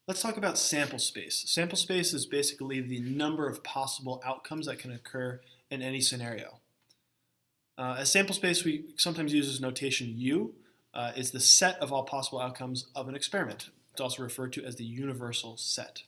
Let's talk about sample space. Sample space is basically the number of possible outcomes that can occur in any scenario. As sample space, we sometimes use as notation U, is the set of all possible outcomes of an experiment. It's also referred to as the universal set.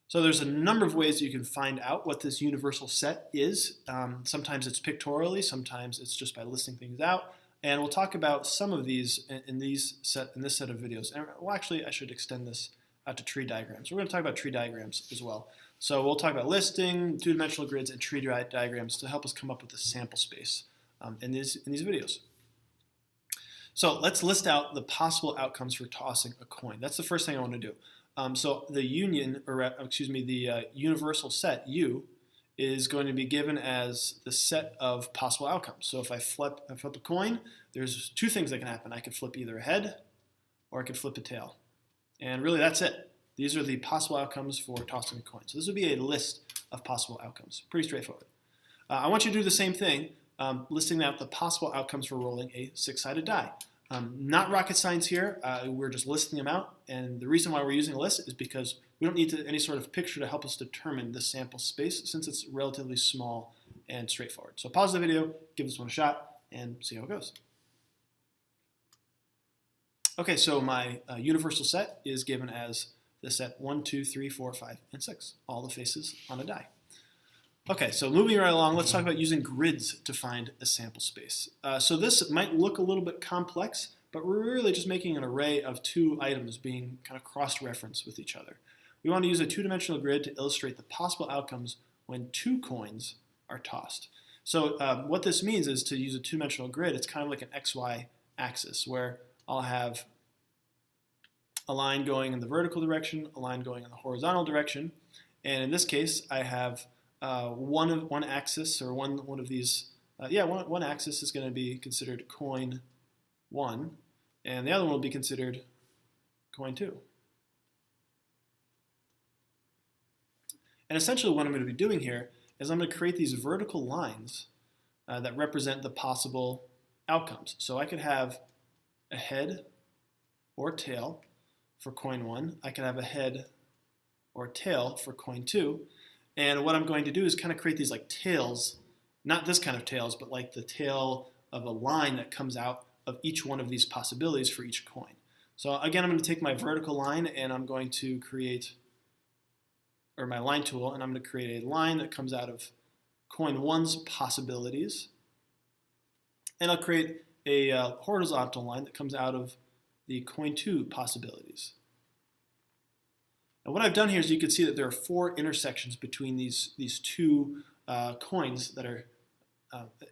So there's a number of ways you can find out what this universal set is. Sometimes it's pictorially, sometimes it's just by listing things out. And we'll talk about some of these in this set of videos. And well, actually, I should extend this out to tree diagrams. We're going to talk about tree diagrams as well. So we'll talk about listing, two-dimensional grids, and tree diagrams to help us come up with a sample space in these videos. So let's list out the possible outcomes for tossing a coin. That's the first thing I want to do. So the universal set U is going to be given as the set of possible outcomes. So if I flip a coin, there's two things that can happen. I could flip either a head or I could flip a tail. And really that's it. These are the possible outcomes for tossing a coin. So this would be a list of possible outcomes. Pretty straightforward. I want you to do the same thing, listing out the possible outcomes for rolling a six-sided die. Not rocket science here, we're just listing them out, and the reason why we're using a list is because we don't need any sort of picture to help us determine the sample space since it's relatively small and straightforward. So pause the video, give this one a shot, and see how it goes. Okay, so my universal set is given as the set 1, 2, 3, 4, 5, and 6, all the faces on a die. Okay, so moving right along, let's talk about using grids to find a sample space. So this might look a little bit complex, but we're really just making an array of two items being kind of cross-referenced with each other. We want to use a two-dimensional grid to illustrate the possible outcomes when two coins are tossed. So what this means is to use a two-dimensional grid, it's kind of like an XY axis where I'll have a line going in the vertical direction, a line going in the horizontal direction, and in this case I have one axis or one of these, one axis is going to be considered coin 1, and the other one will be considered coin 2. And essentially what I'm going to be doing here is I'm going to create these vertical lines that represent the possible outcomes. So I could have a head or tail for coin 1. I could have a head or tail for coin 2. And what I'm going to do is kind of create these like tails, not this kind of tails, but like the tail of a line that comes out of each one of these possibilities for each coin. So again, I'm going to take my vertical line and I'm going to create, or my line tool, and I'm going to create a line that comes out of coin 1's possibilities. And I'll create a horizontal line that comes out of the coin 2 possibilities. And what I've done here is you can see that there are 4 intersections between these two coins that are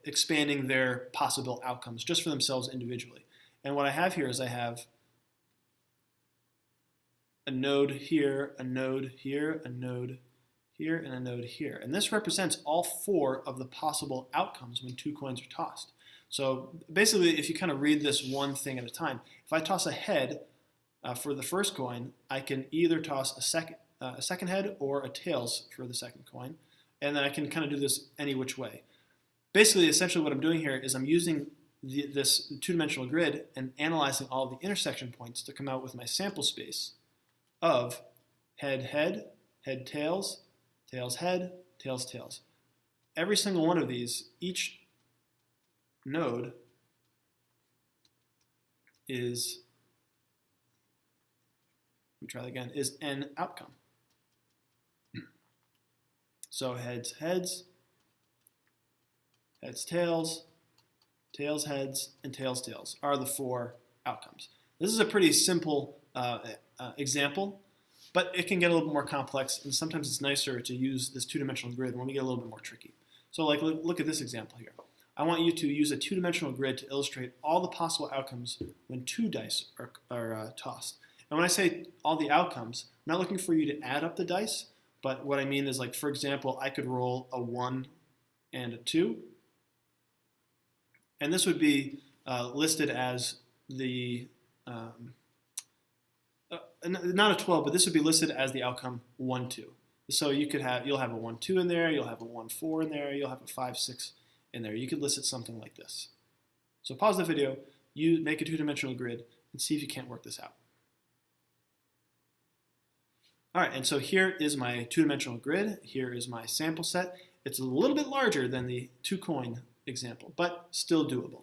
expanding their possible outcomes just for themselves individually. And what I have here is I have a node here, a node here, a node here, and a node here. And this represents all 4 of the possible outcomes when two coins are tossed. So basically, if you kind of read this one thing at a time, if I toss a head, for the first coin, I can either toss a second head or a tails for the second coin, and then I can kind of do this any which way. Basically, essentially what I'm doing here is I'm using this two-dimensional grid and analyzing all the intersection points to come out with my sample space of head, head, head, tails, tails, head, tails, tails. Every single one of these, each node is, let me try that again, is an outcome. So heads, heads, heads, tails, tails, heads, and tails, tails are the 4 outcomes. This is a pretty simple example, but it can get a little bit more complex, and sometimes it's nicer to use this two-dimensional grid when we get a little bit more tricky. So like, look at this example here. I want you to use a two-dimensional grid to illustrate all the possible outcomes when 2 dice are tossed. And when I say all the outcomes, I'm not looking for you to add up the dice, but what I mean is, like, for example, I could roll a 1 and a 2, and this would be listed as the, not a 12, but this would be listed as the outcome 1, 2. So you'll have a 1, 2 in there, you'll have a 1, 4 in there, you'll have a 5, 6 in there. You could list it something like this. So pause the video, you make a two-dimensional grid, and see if you can't work this out. All right, and so here is my two-dimensional grid. Here is my sample set. It's a little bit larger than the two-coin example, but still doable.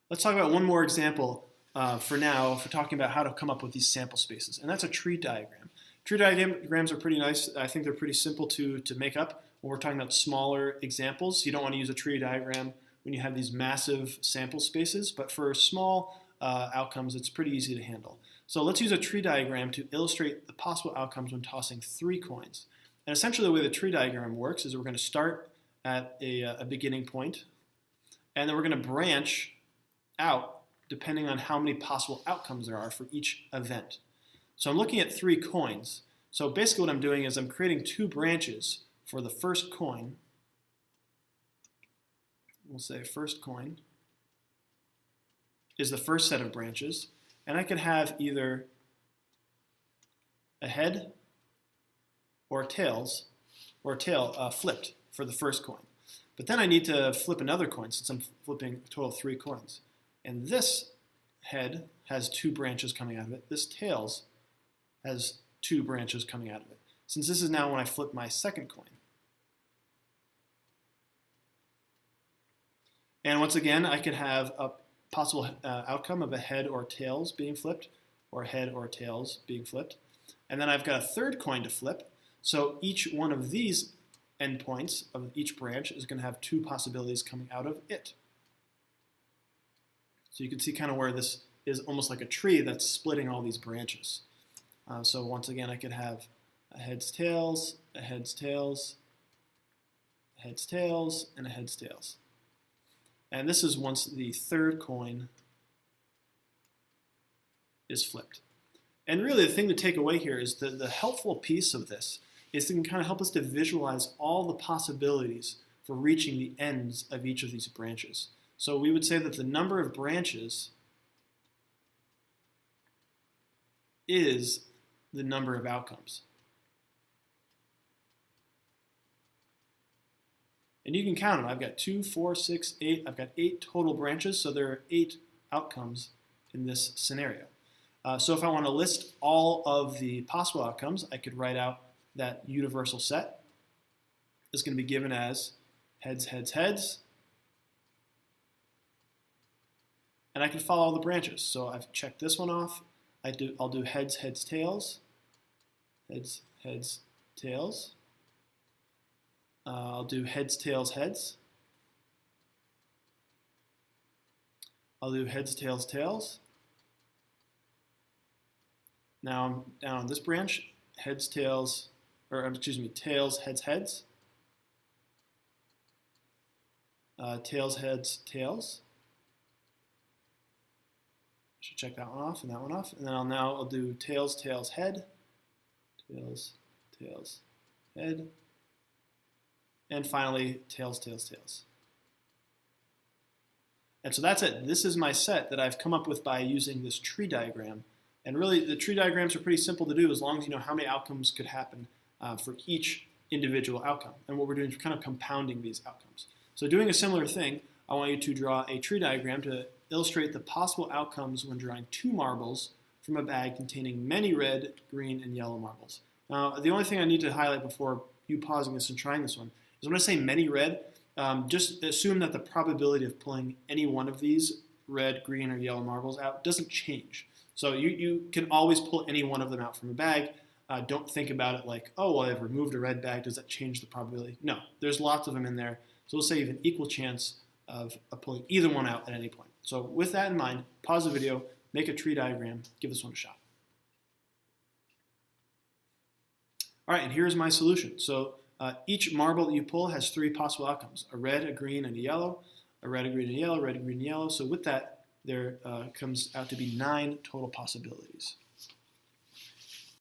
Let's talk about one more example for now for talking about how to come up with these sample spaces, and that's a tree diagram. Tree diagrams are pretty nice. I think they're pretty simple to make up when we're talking about smaller examples. You don't want to use a tree diagram when you have these massive sample spaces, but for small outcomes, it's pretty easy to handle. So let's use a tree diagram to illustrate the possible outcomes when tossing 3 coins. And essentially the way the tree diagram works is we're going to start at a beginning point, and then we're going to branch out depending on how many possible outcomes there are for each event. So I'm looking at 3 coins. So basically what I'm doing is I'm creating 2 branches for the first coin. We'll say first coin is the first set of branches, and I can have either a head or tails or a tail flipped for the first coin. But then I need to flip another coin since I'm flipping a total of 3 coins. And this head has 2 branches coming out of it. This tails has 2 branches coming out of it. Since this is now when I flip my second coin. And once again, I could have a possible outcome of a head or tails being flipped, or head or tails being flipped. And then I've got a third coin to flip. So each one of these endpoints of each branch is going to have 2 possibilities coming out of it. So you can see kind of where this is almost like a tree that's splitting all these branches. So once again, I could have a heads, tails, a heads, tails, a heads, tails, and a heads, tails. And this is once the third coin is flipped. And really the thing to take away here is the helpful piece of this is it can kind of help us to visualize all the possibilities for reaching the ends of each of these branches. So we would say that the number of branches is the number of outcomes. And you can count them. I've got 2, 4, 6, 8. I've got 8 total branches, so there are 8 outcomes in this scenario. So if I want to list all of the possible outcomes, I could write out that universal set is going to be given as heads, heads, heads. And I can follow all the branches. So I've checked this one off. I'll do heads, heads, tails. Heads, heads, tails. I'll do heads, tails, heads. I'll do heads, tails, tails. Now I'm down on this branch, heads, tails, or excuse me, tails, heads, heads. Tails, heads, tails. Should check that one off and that one off. And then I'll do tails, tails, head. Tails, tails, head. And finally, tails, tails, tails. And so that's it. This is my set that I've come up with by using this tree diagram. And really, the tree diagrams are pretty simple to do as long as you know how many outcomes could happen for each individual outcome. And what we're doing is kind of compounding these outcomes. So doing a similar thing, I want you to draw a tree diagram to illustrate the possible outcomes when drawing 2 marbles from a bag containing many red, green, and yellow marbles. Now, the only thing I need to highlight before you pausing this and trying this one is when I say many red, just assume that the probability of pulling any one of these red, green, or yellow marbles out doesn't change. So you can always pull any one of them out from a bag. Don't think about it like, oh, well, I've removed a red bag. Does that change the probability? No, there's lots of them in there. So we'll say you have an equal chance of pulling either one out at any point. So with that in mind, pause the video, make a tree diagram, give this one a shot. All right, and here's my solution. So each marble that you pull has 3 possible outcomes, a red, a green, and a yellow, a red, a green, and a yellow, red, a green, and yellow. So with that, there comes out to be 9 total possibilities.